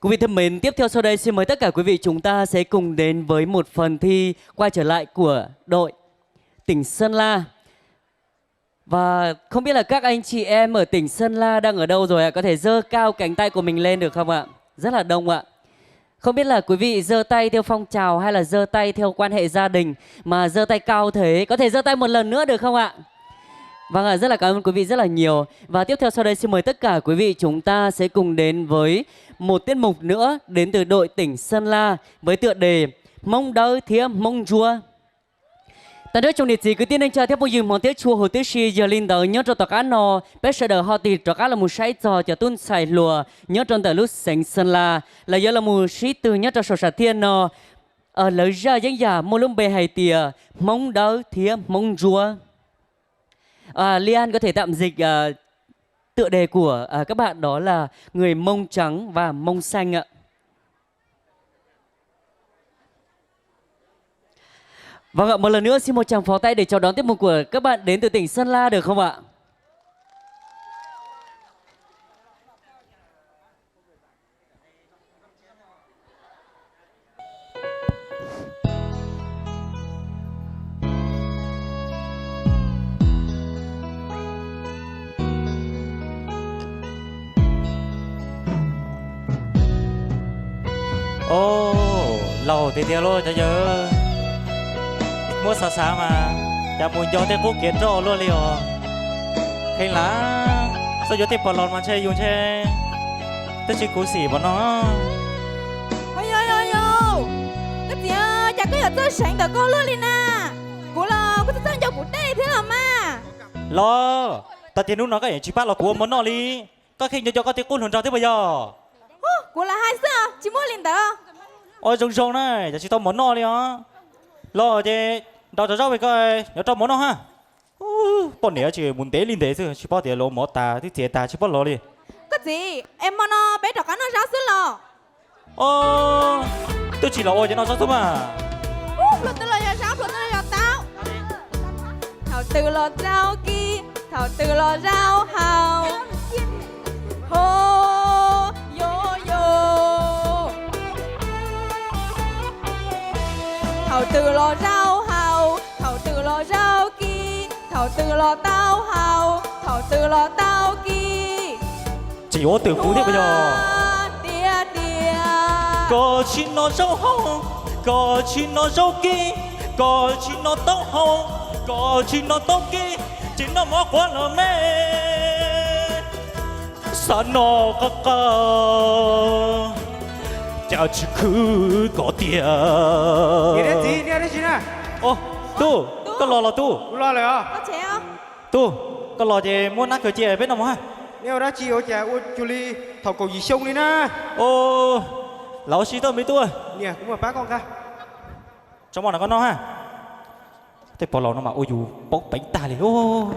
Quý vị thân mến, tiếp theo sau đây xin mời tất cả quý vị chúng ta sẽ cùng đến với một phần thi quay trở lại của đội tỉnh Sơn La. Và không biết là các anh chị em ở tỉnh Sơn La đang ở đâu rồi ạ? Có thể giơ cao cánh tay của mình lên được không ạ? Rất là đông ạ. Không biết là quý vị giơ tay theo phong trào hay là giơ tay theo quan hệ gia đình mà giơ tay cao thế? Có thể giơ tay một lần nữa được không ạ? Vâng ạ, rất là cảm ơn quý vị rất là nhiều. Và tiếp theo sau đây xin mời tất cả quý vị chúng ta sẽ cùng đến với một tiết mục nữa đến từ đội tỉnh Sơn La với tựa đề Mong đỡ thía mong chúa. Tại đó trong địa chỉ cứ tiên anh chờ theo bộ dừng mong tiết chùa hồ tiết si giờ linh đỡ nhớ cho tòa cá nò bé sợ đỡ họ tì tòa cá là một sái trò cho tuân xài lùa nhớ trong tờ lúc sánh Sơn La là giờ là một sĩ từ nhớ cho sổ sả thiên nò ở lời ra danh giả mô lông bề hay tìa mong đỡ thía mong chúa. Lian có thể tạm dịch tựa đề của các bạn đó là người Mông trắng và Mông xanh ạ. Vâng ạ, một lần nữa xin một tràng pháo tay để chào đón tiết mục của các bạn đến từ tỉnh Sơn La được không ạ? Ô, lâu thì tiêu luôn cho giờ mua xa xa mà chả muốn cho thế cố kiến rõ luôn liều hay là sao cho tiếp bỏ lọt mà chơi dùng chơi tất chỉ cố xỉ bọn nó ôi cái gì à chả có giờ tôi sẵn tờ cô luôn đi nè cô là cô tôi cho của đây thế là mà lo ta tiền lúc nó cái chỉ bắt là của món nó đi có khi cho có tiếng côn hồn ra thế bây giờ cô là hai sao chỉ mua lên tờ ôi rong rong này chỉ tao món nó đi á lo chứ đào cho rau về coi nhớ cho món nó ha bọn này chỉ muốn té lên té chứ chỉ bao tiền lỗ mỏ ta thì tiền ta chỉ bao lỗ đi cái gì em mà nó bé trò cá nó ráo xứ lò tôi chỉ là ôi cho nó sao thôi mà luật tư là ráo luật tư là tao thảo từ là rau kia thảo từ là rau hào hô yo yo thảo từ là rau hào thảo từ là rau kia thảo từ là tao hào thảo từ là tao kia chỉ có từ phú thế bây giờ tia tia có chi nó rau hồng có chi nó rau kia có chi nó tóc hồng có chi nó tóc kia chỉ nó mất quá là mê sao nó có chả chỉ cứ có tiền Nghe đấy chị nè. ô tu có lo là tu Lo rồi à? có trẻ không tu có lo gì muốn nát cởi chè biết không hả Nếu đã chị ở trẻ ô chú ly thầu cầu gì sông đi nè. ô lão sĩ tôi mấy tuổi Nè cũng mà bác con ca. trong bọn là con nó ha thế bỏ lò nó mà ôi dù bốc bánh ta liền ô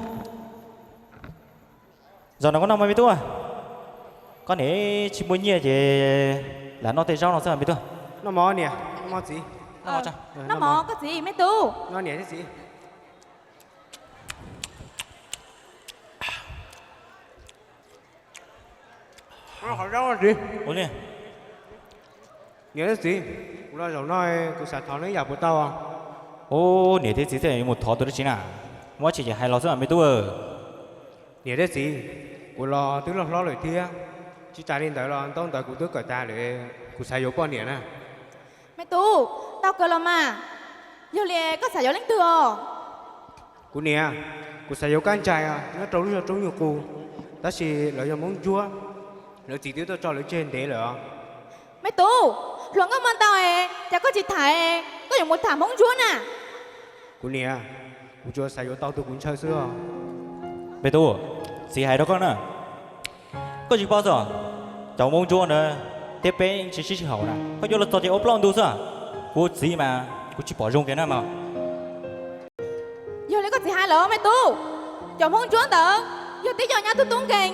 giờ nó có năm mấy tuổi con ấy chỉ muốn nhia thì là nó tay rau nó sao mấy tuổi Nó mò nè, nó mò gì? nó mò chăng nó mò cái gì mấy tu Nó nè cái gì? Nó hỏi rau là gì? ôi nè Nghe cái gì? Cũng là giọng nói của sản thảo nó giả của tao à? ô nè thế gì thế một thỏ tôi đó chính à mỗi chỉ hai lò sao mấy tuổi Nghe cái gì? Của lò tức là lo lời thia. Chỉ trả lên tới là tông tới của tôi cởi ta để của xài dấu con nè nè. mấy tu tao cười lo mà giờ liền có xài gió lên từ Của nè, của xài dấu can trai à? Nó trống nhiều cụ. Ta chỉ lợi cho món chua. Lợi chỉ tiêu tôi cho lợi trên để lợi. mấy tu luận có món tao ấy chả có chị thải có dùng một thảm bóng chúa nè Của nè, của chua xài dấu tao tôi cũng chơi xưa. mấy tuổi gì hay đó con à có gì bao giờ cháu mong chúa nữa tiếp bé chỉ hậu nè có vô là tao chỉ ốp lon đâu sao cô gì mà cô chỉ bỏ rong cái nào mà giờ lấy có chị hai lỡ mấy tu chồng bóng chúa tớ giờ tí giờ nhau tôi tung kềnh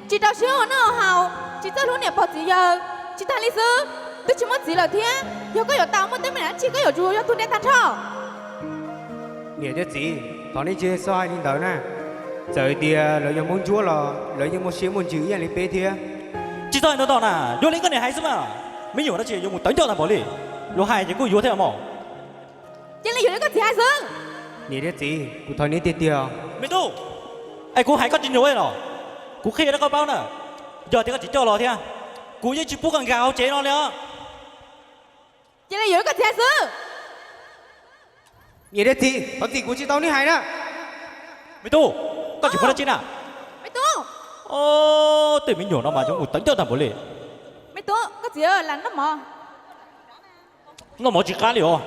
chị trao sữa nó hào chị cho luôn nè bỏ chị giờ chị ta lý sư tôi chỉ mất gì là thế giờ có hiểu tao mất tới mình đã chỉ có hiểu chùa cho tôi để tan thọ Nè chứ gì, thằng này chưa soi đi tới nè. Giờ thì lợi cho món chua là lợi cho một xíu món chữ vậy đi bê thia. chỉ cho anh nó đó nè vô lên cái này hay mà mấy nhiều nó chỉ dùng một tấn cho thằng bỏ đi vô hai chỉ cứ vô theo mỏ chỉ là dùng cái gì hay sư nè đấy gì cụ thôi nè tiệt tiệt mấy tu ai cũng hay có tin nhối rồi cũng khi nó có bao nè giờ thì có chỉ cho nó thôi cũng như chỉ bút càng gạo chế nó nữa chỉ là dùng cái gì hay sư nè đấy gì tao gì cụ chỉ tao nè hay nè mấy tu có chỉ bút nó chín à mấy tu ô tự mình nhổ nó mà chúng một tấn cho thằng bỏ đi mấy tu có gì là nó mò nó mỏ chỉ cá liều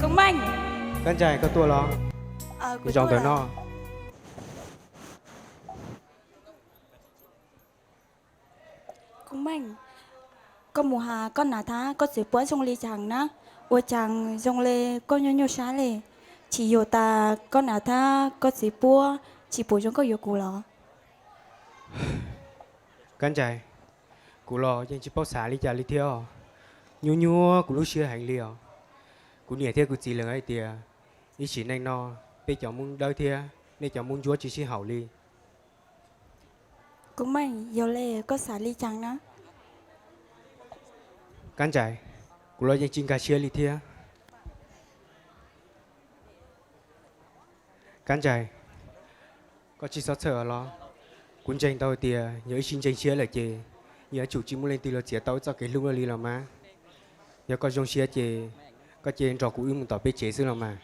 Công anh con trai có tua lo của đi chọn tới nó Công anh con mùa hà con nà thá con sẽ bữa trong ly chẳng ná ua chẳng trong lê con nhô nhô xá lê chỉ dồ ta con nà thá con sẽ bữa chỉ bữa trong con dồ cù lọ con trai cụ lo nhưng chỉ bao xả đi trả đi theo nhua cụ lúc xưa hành liều cụ nhẹ theo cụ chỉ lần ấy tiề ý chỉ nhanh no bây giờ muốn đợi thia nên cháu muốn chúa chỉ xin hậu ly Công anh dồ lê con xả ly chẳng ná con trai cụ lo nhưng chính cả chia ly thia con trai có chỉ sót sợ lo cuốn tranh tao tiề nhớ xin tranh chia là chê nhớ chủ chỉ muốn lên tiền là chia tao cho cái lúc ly là má nhớ có trong chia chê có chê trò cụ yêu một tỏ bê chế xưa là mà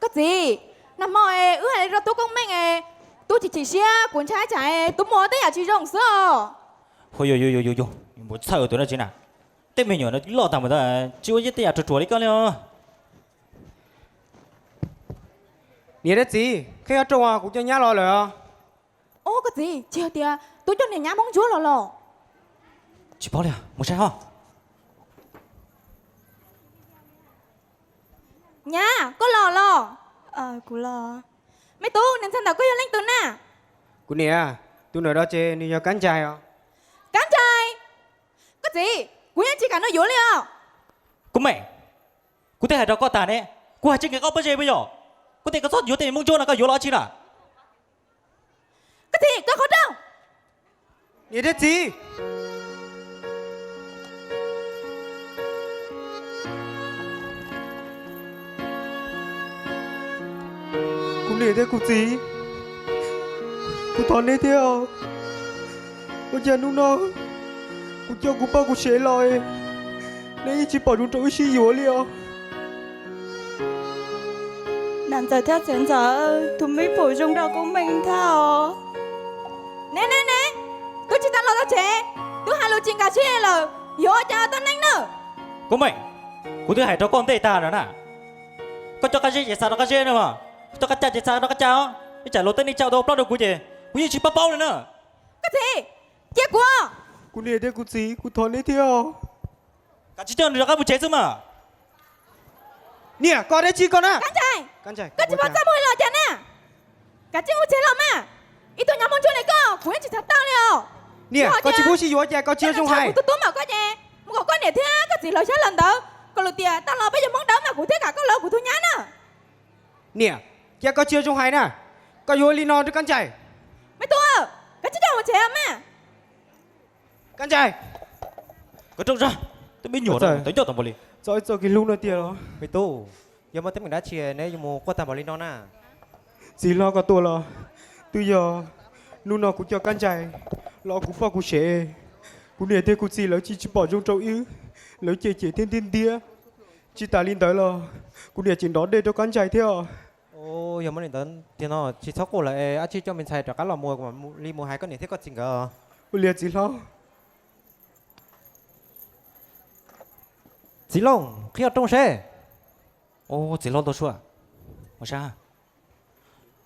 cái gì nằm mò ư hay là tôi công minh tôi chỉ xia cuốn trái trái tôi mua tới nhà chị rồng sữa thôi yo một sợ tụi nó chứ nào tên mình nhỏ nó lo tầm mà ta chưa biết tiền chuột đi con nữa nè đấy gì khi ở trong à cũng cho nhá lo rồi ô cái gì chiều tiệt tôi cho nên nhá bóng chúa lò chỉ bảo liền một sai không nhá có lò cù lọ mấy tu nên sao nào có yêu lên tu nè cụ nè tôi nói đó chê nên nhớ cắn trai à cán trai cái gì của nhà chị cả nó dối liền cũng mẹ cũng thấy hai đứa con tàn đấy cũng hai chiếc cái con bây giờ cũng thấy cái sót yếu tiền mông chôn là cái yếu lo chi là cái gì có khó đâu nè đấy gì cụ nè thế cụ gì cụ thon đấy theo bây giờ nó cụ cho cụ bao cụ sẽ lòi nên chỉ bỏ chúng tôi xí yếu liền nàng giờ theo chén giờ tụi mấy bữa trong đó của mình thao nè tôi chỉ tao lo cho trẻ tôi hai lô chuyện cả chuyện là yếu cha tao nhanh nữa cũng mẹ cũng thấy hai đứa con tệ tàn rồi nè con cho cái gì vậy sao nó cái gì nữa mà cho cái cha vậy sao nó cái cháu cái trả lô tên đi cháu đâu bao được cũng gì cũng như chỉ bao bao nữa cái gì chết quá cụ nè thế cụ gì cụ thon đấy theo cả chỉ chơi được cái một chế chứ mà nè con đấy chi con à cán trai con trai cái chỉ bảo sao mồi lò chả nè cái chỉ một chế lò mà ít tôi nhắm mong chúa này cơ của nhà chị thật tao liền nè con chỉ muốn xí yếu chè con chia trong hai tôi mà có chè một con này thế cái gì lời trái lần đó còn lời tiền tao lo bây giờ món đó mà của thế cả có lỡ của tôi nhá nè nè chè con chia trong hai nè con yếu li non cho con trai mấy tôi cái chỉ cho một chế mà con trai có trông ra tôi biết nhổ Trời. rồi tới cho tao một liền rồi cái lúc nó tiền đó Mày tu, giờ mà mình đã chia nếu như mua qua tầm bảo linh non à. gì lo có tua lo từ giờ nu nó cũng cho con trai lo cũng phải cũng sẽ cũng nè thế cũng gì lo chỉ bỏ trong trâu ư lo chỉ thiên thiên tia chỉ ta linh tới lo cũng nè chỉ đón để cho con trai theo ô giờ mới đến thì nó chỉ sáu cô là à chỉ cho mình xài cho cá lò mùa của mà li mùa hai con này thế có chừng cả Ôi liệt chị lo. chỉ lông khi ở trong xe ô chỉ lo tôi xua mà sao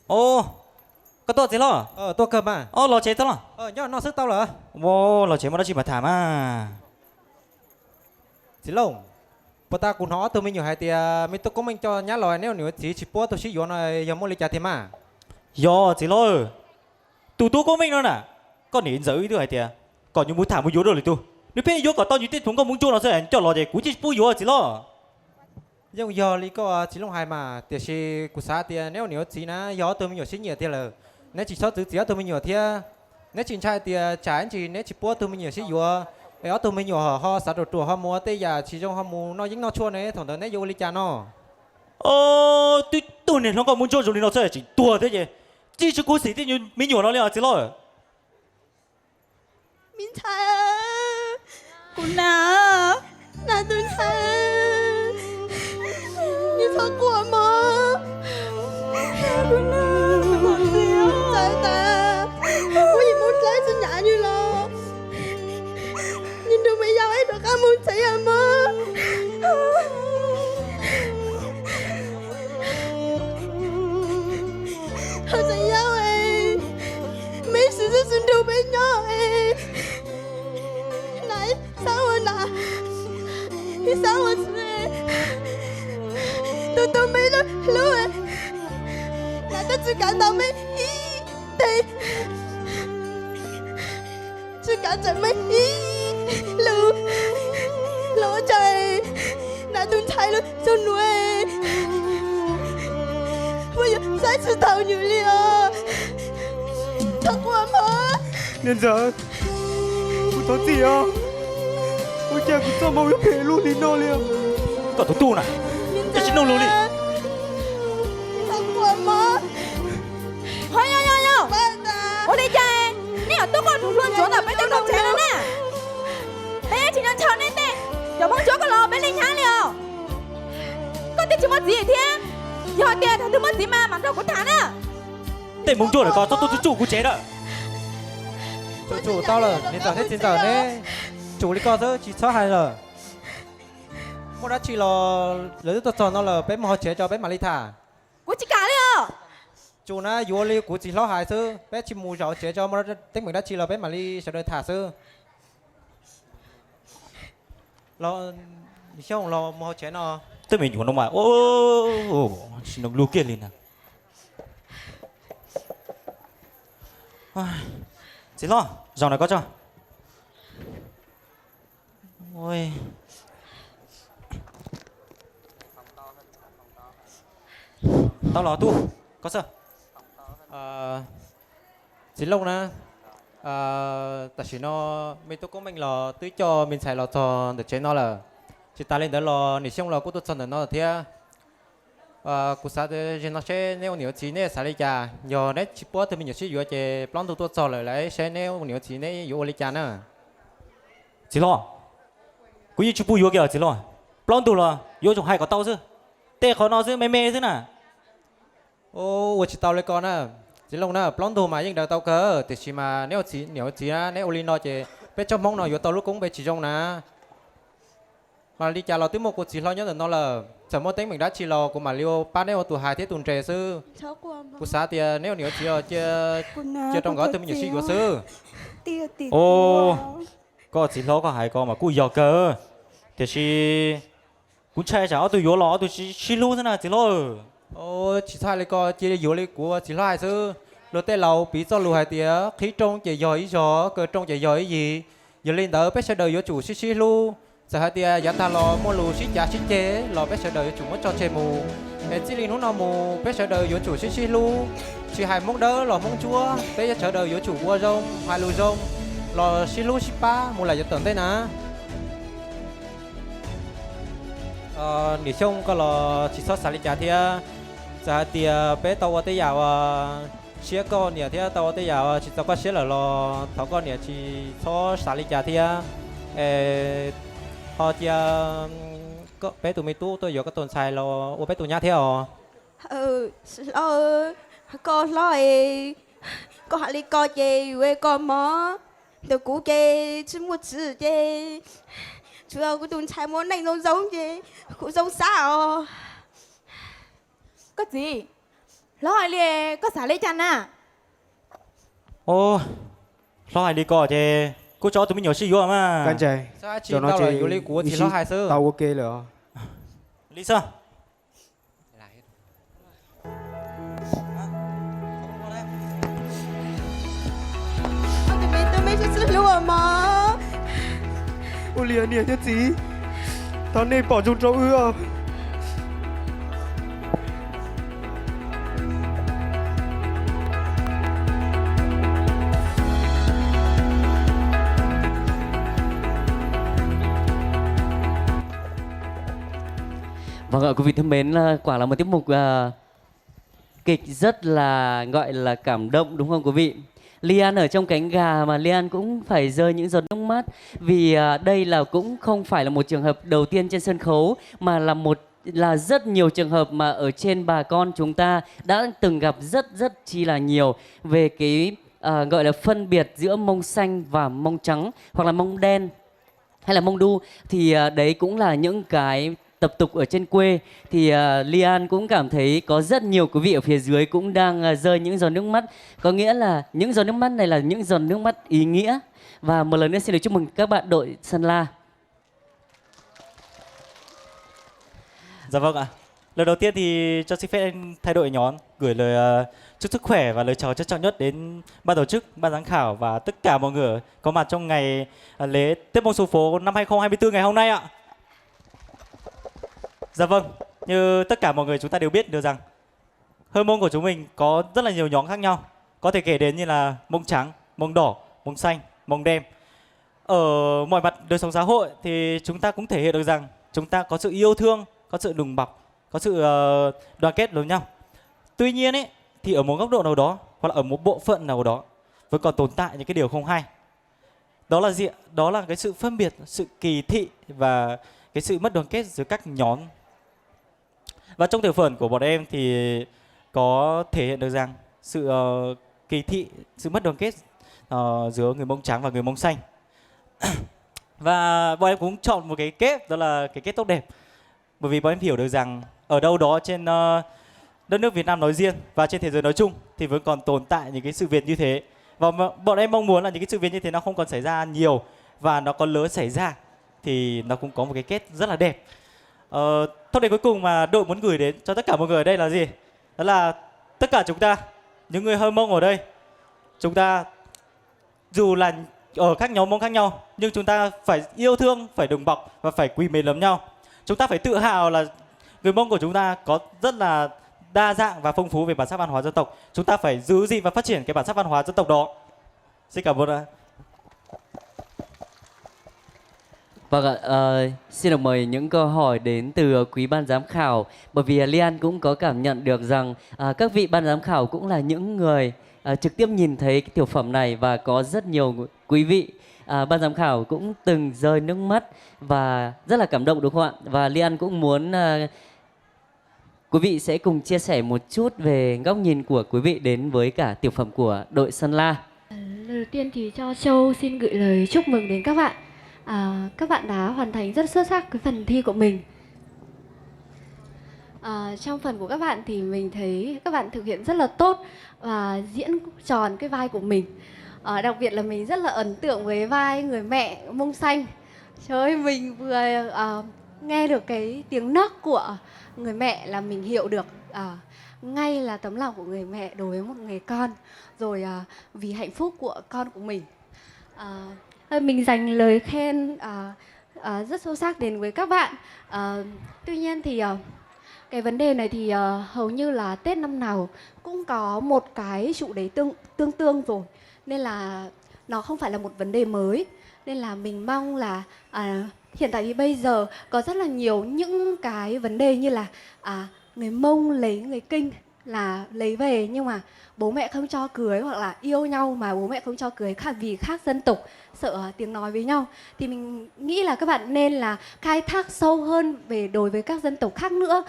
ô có tôi chỉ lo tôi cầm à ô lo chế tao lo nhớ nó sức tao là ô lo chế mà nó chỉ mà thảm à chỉ lông bữa ta cũng nói tôi mình nhiều hai tia mình tôi có mình cho nhá lòi nếu nữa chỉ bữa tôi chỉ vô này giờ muốn lấy trả tiền mà yo chỉ lo tụi tôi có mình đâu nè có nhìn giữ thứ này tiệt còn những muốn thảm muốn vô rồi tụi nếu bây giờ có tao như thế chúng có muốn cho nó sẽ cho lo gì cũng chỉ bù vô chỉ lo nhưng giờ lý có chỉ lông hai mà tiền chỉ của xã tiền nếu nữa chỉ na giờ tôi mình nhiều xin nhiều tiền là nếu chỉ số tự chỉ tôi mình nhiều tiền nếu chỉ trai tiền trái chỉ nếu chỉ bữa tôi mình nhiều xin vô ở tôi mình nhiều họ sát đồ họ mua tây giờ chỉ trong họ mua nó dính nó chua này thằng đó nếu vô lý trả nó tụi này nó có muốn cho rồi nó sẽ chỉ tua thế gì chỉ cho cố sĩ thì như mình nhỏ nó liền chỉ lo Minh Thái ơi, cô nào, là tôi Thái, như sao của mà, cô nào, tại ta, có gì muốn lấy xin nhả như lo, nhưng đừng bây giờ ấy được ăn muốn chạy à mà. Thôi chạy nhau ấy, mấy sự rất xin đâu bên nhau ấy. Này, sao rồi nè? Thì sao rồi nè? Tôi mấy đó, lưu ấy. Là tôi chỉ cảm động mấy ý thì chỉ cảm động mấy ý lưu lỗ trời là tôi thấy nó cho nuôi bây giờ sai sự tao nhiều liền thật quá mà Nên giờ cô có gì không? Ôi cha cũng sao mau biết luôn đi nó liền. có tụi tu này cái chỉ nông luôn đi thật quá mà thôi nhau ba ta ô đi chơi nếu tôi còn luôn chỗ nào bên trong đồng chén nữa nè bây giờ chỉ đang chờ nên đây giờ bông chỗ có lò bên linh tháng liều con biết chưa mất gì thế giờ tiền thằng tôi mất gì mà đâu có thả nữa để muốn cho được có tôi chủ của chế đó chủ tao là nên giờ hết tiền giờ đấy chủ lý co chứ chỉ số hai rồi mua đã chỉ là lấy tôi chọn nó là bé mà họ chế cho bé mà đi thả của chị cả liều chủ na vô li của chỉ lo hai sư bé chỉ mua rau chế cho mà tính mình đã chỉ là bé mà đi sẽ đợi thả sư lo không lo mua chế nó tôi mình của nó mà ô xin nó lưu kia liền nè chỉ lo dòng này có cho ôi tao lo tu có sao chỉ lâu nè tại chỉ nó mình tôi có mình là tưới cho mình xài lò cho được chế nó là chỉ ta lên đó lò nỉ xong lò cũng tôi chọn được nó là thế cụ xã thì nó sẽ nếu nhiều chỉ nên xài lấy trà giờ đấy chỉ bữa thì mình nhiều chỉ vừa chế plon tôi chọn lại lấy sẽ nếu nhiều chỉ nên vừa lấy trà nữa chỉ lo cứ như chụp bùi vô kìa chỉ lo plon tu lo vô trong hai có tao chứ tê khó nó chứ mê mê chứ nè ô chỉ tao lấy con à chỉ lâu nè plon tu mà nhưng đầu tao cơ thì chỉ mà nếu chỉ á nếu oli nó chế bé trong mong nó vừa tao lúc cũng bé chỉ trong nè mà đi trà lò tới một cuộc chỉ lo nhớ được nó là chẳng muốn tính mình đã chỉ lò của mà liêu ba nếu tụ hai thế tuần trẻ sư cháu qua mà cụ xã thì nếu nhiều chỉ chưa trong gói tôi mình nhiều sĩ của sư tia ô có chỉ lo có hai con mà cú giò cơ thì chỉ cũng chơi chả tôi vô lo tôi chỉ lu thế nào chỉ lo ô chỉ sai lấy co chỉ vô lấy của chỉ lo hai sư rồi tê lầu bị cho lù hai tía khí trong chỉ giỏi gió cơ trong chỉ giỏi gì giờ lên đỡ bé sẽ đời vô chủ xí lu giờ hai tia giá ta lò mua lù xí giá xí chế lò bé sẽ đời vô chủ mất cho chê mù chỉ linh nó nào mù bé sẽ đời vô chủ xí lu chỉ hai món đỡ lò món chúa bé sẽ đời vô chủ mua rong hai lù rong lò xí lu xí pa mua lại cho tận thế nè nỉ xong có lò chỉ sót xả đi trả thia giờ thì bé tàu tới giàu xía con nè thia tàu tới giàu chỉ tao có xía là lò thảo con nè chỉ sót xả đi trả thia họ thì có bé tụi mình tu tôi giờ có tuần xài lò ô bé tụi nhá theo lo có lo có hạ lý có chê về có mó được cú chê chứ một chữ chê chú ơi cái tụi trái món này nó giống chê cũng giống sao Có gì? Lo hỏi lìa có xả lấy chăn à? Ô, lo ai đi cỏ chê, cô cho tụi mình nhiều xí vô mà. Con trai Sao chỉ cho nó tao là chơi yếu lý của thì lo hai sơ. tao ok rồi. Lý sao? tôi mới sẽ luôn mà Ô liền nè chứ gì? Tao nên bỏ chung cho ưa. Vâng ạ, quý vị thân mến, quả là một tiết mục kịch rất là gọi là cảm động đúng không quý vị? Lian ở trong cánh gà mà Lian cũng phải rơi những giọt nước mắt vì đây là cũng không phải là một trường hợp đầu tiên trên sân khấu mà là rất nhiều trường hợp mà ở trên bà con chúng ta đã từng gặp rất chi là nhiều về cái gọi là phân biệt giữa mông xanh và mông trắng hoặc là mông đen hay là mông đu thì đấy cũng là những cái tập tục ở trên quê thì Lian cũng cảm thấy có rất nhiều quý vị ở phía dưới cũng đang rơi những giọt nước mắt, có nghĩa là những giọt nước mắt này là những giọt nước mắt ý nghĩa. Và một lần nữa xin được chúc mừng các bạn đội Sơn La. Dạ vâng ạ. Lời đầu tiên thì cho xin phép anh thay đổi nhóm gửi lời chúc sức khỏe và lời chào trân trọng nhất đến ban tổ chức, ban giám khảo và tất cả mọi người có mặt trong ngày lễ Tết Mông Số Phố năm 2024 ngày hôm nay ạ. Dạ vâng, như tất cả mọi người chúng ta đều biết được rằng hơ mông của chúng mình có rất là nhiều nhóm khác nhau. Có thể kể đến như là mông trắng, mông đỏ, mông xanh, mông đen. Ở mọi mặt đời sống xã hội thì chúng ta cũng thể hiện được rằng chúng ta có sự yêu thương, có sự đùm bọc, có sự đoàn kết với nhau. Tuy nhiên ấy, thì ở một góc độ nào đó hoặc là ở một bộ phận nào đó vẫn còn tồn tại những cái điều không hay. Đó là gì? Đó là cái sự phân biệt, sự kỳ thị và cái sự mất đoàn kết giữa các nhóm. Và trong tiểu phẩm của bọn em thì có thể hiện được rằng sự kỳ thị, sự mất đoàn kết giữa người mông trắng và người mông xanh. Và bọn em cũng chọn một cái kết, đó là cái kết tốt đẹp. Bởi vì bọn em hiểu được rằng ở đâu đó trên đất nước Việt Nam nói riêng và trên thế giới nói chung thì vẫn còn tồn tại những cái sự việc như thế. Và bọn em mong muốn là những cái sự việc như thế nó không còn xảy ra nhiều và nó còn lớn xảy ra thì nó cũng có một cái kết rất là đẹp. Thông điệp cuối cùng mà đội muốn gửi đến cho tất cả mọi người ở đây là gì? Đó là tất cả chúng ta, những người Hơ Mông ở đây, chúng ta dù là ở các nhóm mông khác nhau nhưng chúng ta phải yêu thương, phải đùm bọc và phải quý mến lẫn nhau. Chúng ta phải tự hào là người Mông của chúng ta có rất là đa dạng và phong phú về bản sắc văn hóa dân tộc. Chúng ta phải giữ gìn và phát triển cái bản sắc văn hóa dân tộc đó. Xin cảm ơn ạ. Vâng ạ, xin được mời những câu hỏi đến từ quý ban giám khảo. Bởi vì Lian cũng có cảm nhận được rằng các vị ban giám khảo cũng là những người trực tiếp nhìn thấy cái tiểu phẩm này và có rất nhiều quý vị ban giám khảo cũng từng rơi nước mắt và rất là cảm động đúng không ạ? Và Lian cũng muốn quý vị sẽ cùng chia sẻ một chút về góc nhìn của quý vị đến với cả tiểu phẩm của đội Sơn La. Lời đầu tiên thì cho Châu xin gửi lời chúc mừng đến các bạn. Các bạn đã hoàn thành rất xuất sắc cái phần thi của mình. Trong phần của các bạn thì mình thấy các bạn thực hiện rất là tốt và diễn tròn cái vai của mình. Đặc biệt là mình rất là ấn tượng với vai người mẹ mông xanh. Trời ơi, mình vừa nghe được cái tiếng nấc của người mẹ là mình hiểu được ngay là tấm lòng của người mẹ đối với một người con, rồi vì hạnh phúc của con của mình. Mình dành lời khen rất sâu sắc đến với các bạn. Tuy nhiên thì cái vấn đề này thì hầu như là Tết năm nào cũng có một cái chủ đề tương rồi, nên là nó không phải là một vấn đề mới. Nên là mình mong là hiện tại thì bây giờ có rất là nhiều những cái vấn đề như là người Mông lấy người Kinh là lấy về nhưng mà bố mẹ không cho cưới, hoặc là yêu nhau mà bố mẹ không cho cưới vì khác dân tộc, sợ tiếng nói với nhau, thì mình nghĩ là các bạn nên là khai thác sâu hơn về đối với các dân tộc khác nữa.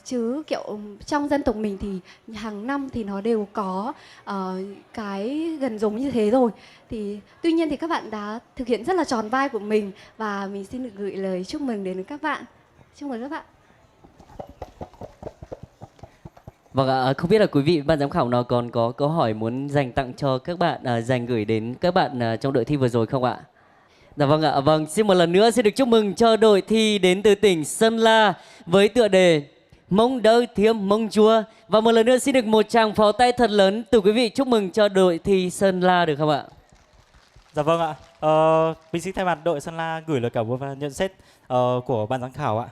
Chứ kiểu trong dân tộc mình thì hàng năm thì nó đều có cái gần giống như thế rồi. Thì tuy nhiên thì các bạn đã thực hiện rất là tròn vai của mình, và mình xin được gửi lời chúc mừng đến các bạn. Chúc mừng các bạn. Vâng ạ, không biết là quý vị ban giám khảo nào còn có câu hỏi muốn dành tặng cho các bạn, dành gửi đến các bạn trong đội thi vừa rồi không ạ? Dạ vâng ạ, vâng, xin một lần nữa xin được chúc mừng cho đội thi đến từ tỉnh Sơn La với tựa đề Mông Đơ Thiêm Mông Chua. Và một lần nữa xin được một tràng pháo tay thật lớn từ quý vị chúc mừng cho đội thi Sơn La được không ạ? Dạ vâng ạ. Mình xin thay mặt đội Sơn La gửi lời cảm ơn và nhận xét của ban giám khảo ạ.